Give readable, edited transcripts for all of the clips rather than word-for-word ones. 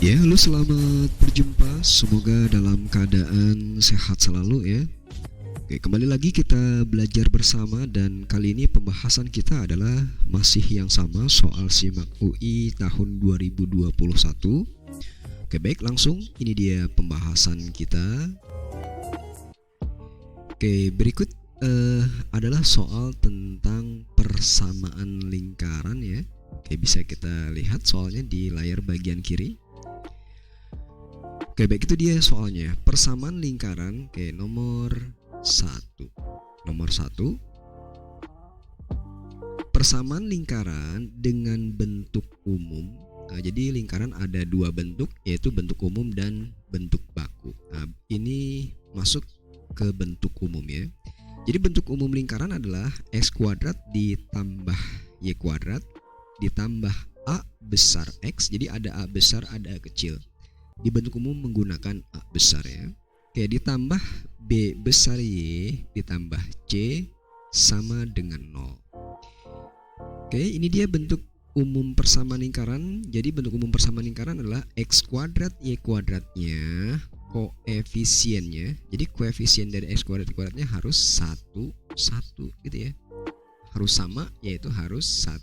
Ya, halo, selamat berjumpa. Semoga dalam keadaan sehat selalu ya. Oke, kembali lagi kita belajar bersama dan kali ini pembahasan kita adalah masih yang sama soal SIMAK UI tahun 2021. Oke, baik, langsung ini dia pembahasan kita. Oke, berikut adalah soal tentang persamaan lingkaran ya. Oke, bisa kita lihat soalnya di layar bagian kiri. Oke, baik, itu dia soalnya. Persamaan lingkaran. Oke, nomor 1. Nomor 1. Persamaan lingkaran dengan bentuk umum. Nah, jadi lingkaran ada dua bentuk, yaitu bentuk umum dan bentuk baku. Nah, ini masuk ke bentuk umum ya. Jadi bentuk umum lingkaran adalah X kuadrat ditambah Y kuadrat ditambah A besar X. Jadi ada A besar, ada A kecil. Di bentuk umum menggunakan A besar ya. Oke, ditambah B besar Y ditambah C sama dengan 0. Oke, ini dia bentuk umum persamaan lingkaran. Jadi bentuk umum persamaan lingkaran adalah X kuadrat Y kuadratnya koefisiennya. Jadi koefisien dari X kuadrat Y kuadratnya harus 1 gitu ya. Harus sama, yaitu harus 1.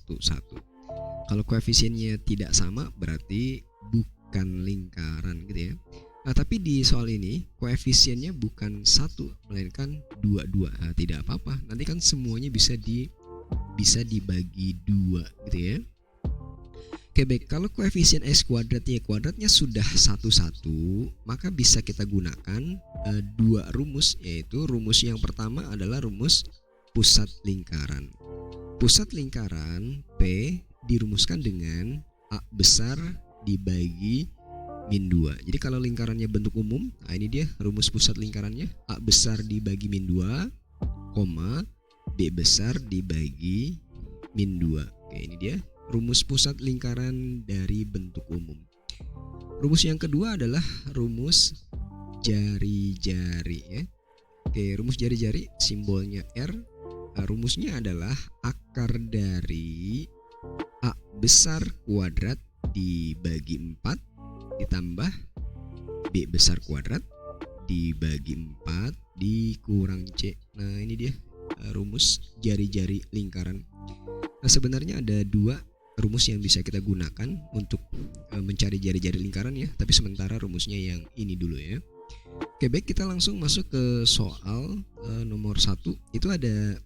Kalau koefisiennya tidak sama berarti bukan lingkaran gitu ya. Nah, tapi di soal ini koefisiennya bukan 1 melainkan 2. Nah, tidak apa-apa. Nanti kan semuanya bisa dibagi 2 gitu ya. Oke, baik, kalau koefisien X kuadrat Y kuadratnya sudah 1, maka bisa kita gunakan dua rumus, yaitu rumus yang pertama adalah rumus pusat lingkaran. Pusat lingkaran P dirumuskan dengan A besar dibagi min 2. Jadi kalau lingkarannya bentuk umum, nah ini dia rumus pusat lingkarannya. A besar dibagi min 2, B besar dibagi min 2. Oke, ini dia rumus pusat lingkaran dari bentuk umum. Rumus yang kedua adalah rumus jari-jari ya. Oke, rumus jari-jari simbolnya R. Rumusnya adalah akar dari A besar kuadrat dibagi 4 ditambah B besar kuadrat dibagi 4 dikurang C. Nah, ini dia rumus jari-jari lingkaran. Nah, sebenarnya ada dua rumus yang bisa kita gunakan untuk mencari jari-jari lingkaran ya, tapi sementara rumusnya yang ini dulu ya. Oke, baik, kita langsung masuk ke soal nomor 1. Itu ada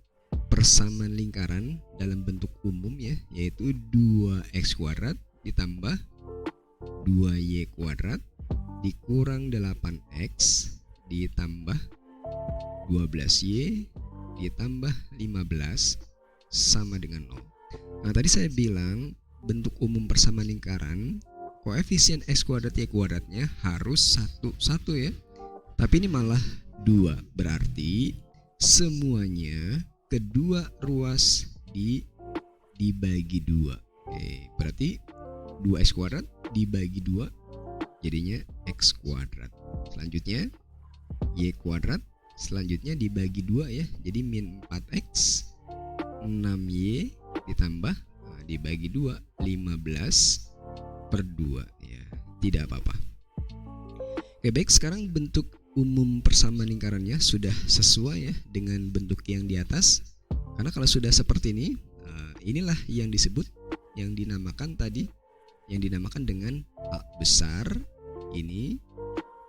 persamaan lingkaran dalam bentuk umum ya, yaitu 2x kuadrat ditambah 2y kuadrat dikurang 8x ditambah 12y ditambah 15 sama dengan 0. Nah, tadi saya bilang bentuk umum persamaan lingkaran koefisien X kuadrat Y kuadratnya harus 1 ya. Tapi ini malah 2, berarti semuanya kedua ruas dibagi 2. Oke, berarti 2x kuadrat dibagi 2 jadinya x kuadrat. Selanjutnya y kuadrat, selanjutnya dibagi 2 ya. Jadi min 4x 6y ditambah dibagi 2 15/2 ya. Tidak apa-apa. Oke, baik, sekarang bentuk umum persamaan lingkarannya sudah sesuai ya dengan bentuk yang di atas. Karena kalau sudah seperti ini, inilah yang disebut, yang dinamakan tadi, yang dinamakan dengan A besar ini,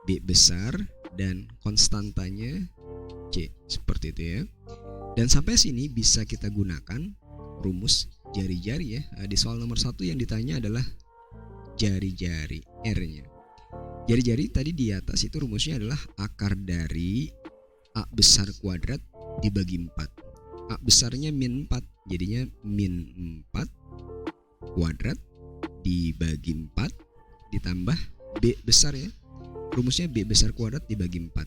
B besar, dan konstantanya C, seperti itu ya. Dan sampai sini bisa kita gunakan rumus jari-jari ya. Di soal nomor 1 yang ditanya adalah jari-jari R-nya. Jari-jari tadi di atas itu rumusnya adalah akar dari A besar kuadrat dibagi 4. A besarnya min 4, jadinya min 4 kuadrat dibagi 4 ditambah B besar ya. Rumusnya B besar kuadrat dibagi 4.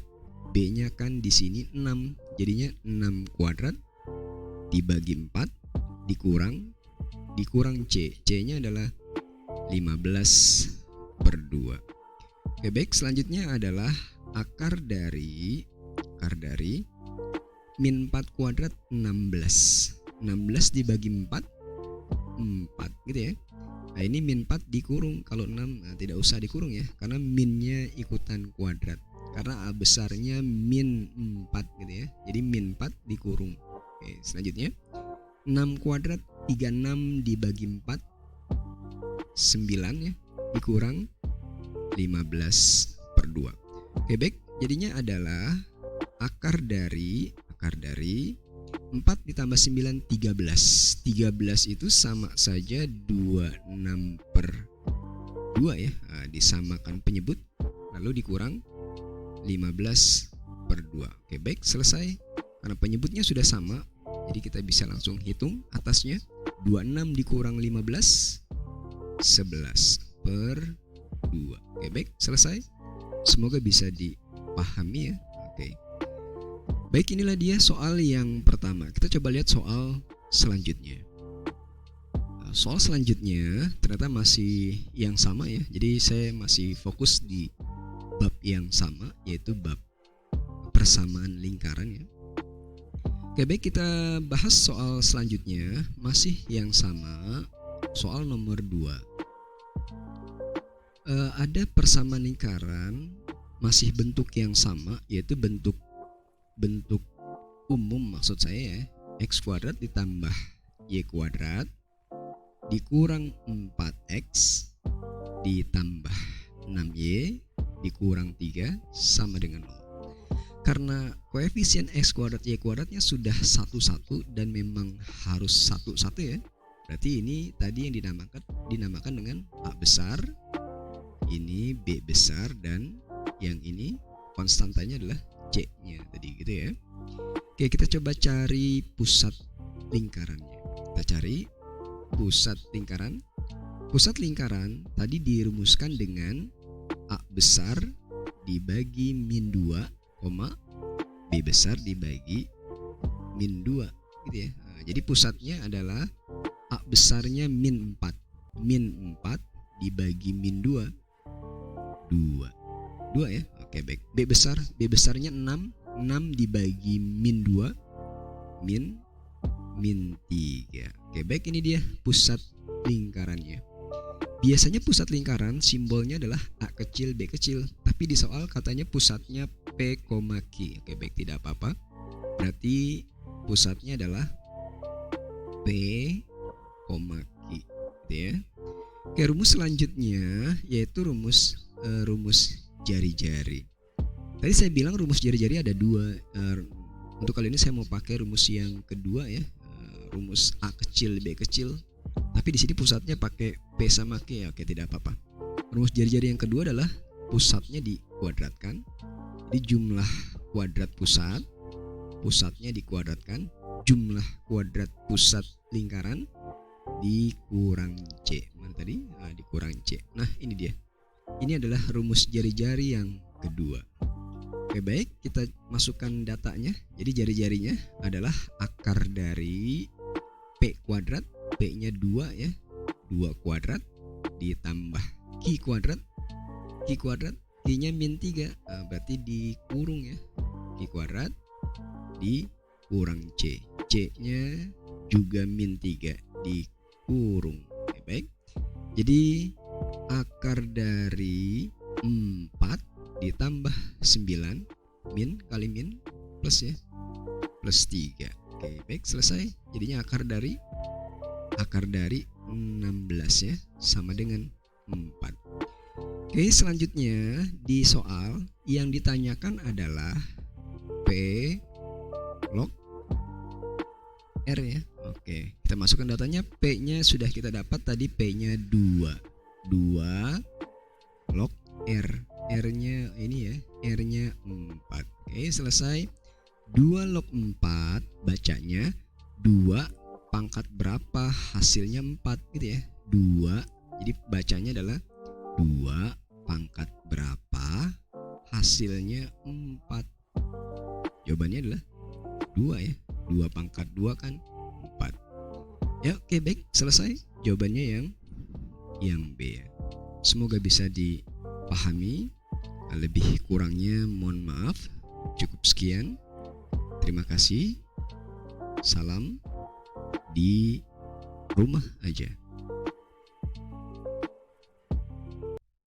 B-nya kan di sini 6, jadinya 6 kuadrat dibagi 4 dikurang C. C-nya adalah 15/2. Oke, baik, selanjutnya adalah akar dari min 4 kuadrat 16. 16 dibagi 4 gitu ya. Nah ini min 4 dikurung. Kalau 6 tidak usah dikurung ya, karena minnya ikutan kuadrat. Karena A besarnya min 4 gitu ya. Jadi min 4 dikurung. Oke, selanjutnya 6 kuadrat 36 dibagi 4 9 ya, dikurang 15/2. Oke baik, jadinya adalah akar dari 4 ditambah 9 13. 13 itu sama saja 26/2 ya. Nah, disamakan penyebut lalu dikurang 15/2. Oke baik, selesai. Karena penyebutnya sudah sama, jadi kita bisa langsung hitung atasnya. 26 dikurang 15 11/2. Oke baik, selesai. Semoga bisa dipahami ya. Oke. Baik, inilah dia soal yang pertama. Kita coba lihat soal selanjutnya. Soal selanjutnya ternyata masih yang sama ya. Jadi saya masih fokus di bab yang sama, yaitu bab persamaan lingkaran ya. Oke baik, kita bahas soal selanjutnya. Masih yang sama, soal nomor 2. Ada persamaan lingkaran, masih bentuk yang sama, yaitu bentuk umum maksud saya ya. X kuadrat ditambah Y kuadrat dikurang 4X ditambah 6Y dikurang 3 sama dengan 0. Karena koefisien X kuadrat Y kuadratnya sudah 1 dan memang harus 1 ya. Berarti ini tadi yang dinamakan dengan A besar, ini B besar, dan yang ini konstantanya adalah C-nya tadi gitu ya. Oke, kita coba cari pusat lingkarannya. Kita cari pusat lingkaran. Pusat lingkaran tadi dirumuskan dengan A besar dibagi min 2, B besar dibagi min 2 gitu ya. Nah, jadi pusatnya adalah A besarnya min 4. Min 4 dibagi min 2 ya. Oke baik. B besarnya 6 dibagi min 2 min 3. Oke baik, ini dia pusat lingkarannya. Biasanya pusat lingkaran simbolnya adalah A kecil B kecil, tapi di soal katanya pusatnya P, Q. Oke baik, tidak apa-apa. Berarti pusatnya adalah P, Q gitu ya. Oke, rumus selanjutnya yaitu rumus jari-jari. Tadi saya bilang rumus jari-jari ada 2. Untuk kali ini saya mau pakai rumus yang kedua ya, rumus A kecil B kecil. Tapi di sini pusatnya pakai P sama Q ya. Oke, tidak apa-apa. Rumus jari-jari yang kedua adalah pusatnya dikuadratkan. Jadi jumlah kuadrat pusatnya dikuadratkan, jumlah kuadrat pusat lingkaran dikurang C. Mana tadi? Dikurang C. Nah, ini dia. Ini adalah rumus jari-jari yang kedua. Oke baik, kita masukkan datanya. Jadi jari-jarinya adalah akar dari P kuadrat, P-nya 2 ya, 2 kuadrat ditambah Q kuadrat, Q-nya min 3, berarti dikurung ya, Q kuadrat dikurang C, C-nya juga min 3 dikurung. Oke baik, jadi akar dari 4 ditambah 9 min kali min plus ya, plus 3. Oke baik, selesai. Jadinya akar dari 16 ya, sama dengan 4. Oke, selanjutnya di soal yang ditanyakan adalah P log R ya. Oke, kita masukkan datanya. P-nya sudah kita dapat tadi, P-nya 2 log R. R-nya ini ya, R-nya 4. Oke, selesai. 2 log 4 bacanya 2 pangkat berapa hasilnya 4 gitu ya. 2, jadi bacanya adalah 2 pangkat berapa hasilnya 4. Jawabannya adalah 2 ya. 2 pangkat 2 kan 4. Ya, oke baik, selesai. Jawabannya yang B ya. Semoga bisa dipahami. Lebih kurangnya mohon maaf. Cukup sekian. Terima kasih. Salam di rumah aja.